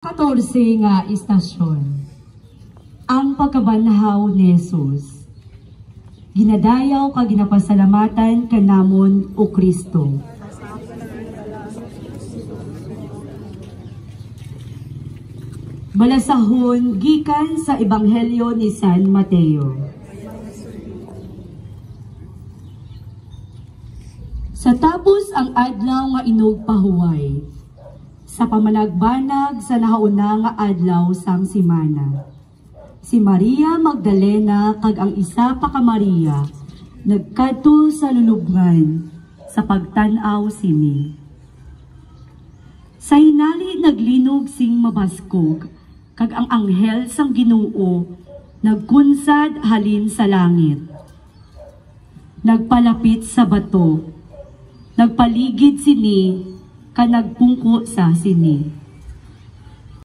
14 nga istasyon. Ang pagkabanhaw ni Jesus. Ginadayaw ka ginapasalamatan kanamon o Kristo. Malasahon gikan sa Ebanghelyo ni San Mateo. Sa tapos ang adlaw nga inugpahuway, sa pamanagbanag sa nahauna nga adlaw sang simana, si Maria Magdalena kag ang isa pa ka Maria nagkadto sa lulubngan sa pagtan-aw sini. Sa hinali naglinog sing mabaskog kag ang anghel sang Ginoo nagkunsad halin sa langit. Nagpalapit sa bato, nagpaligid sini ka nagpungko sa sini.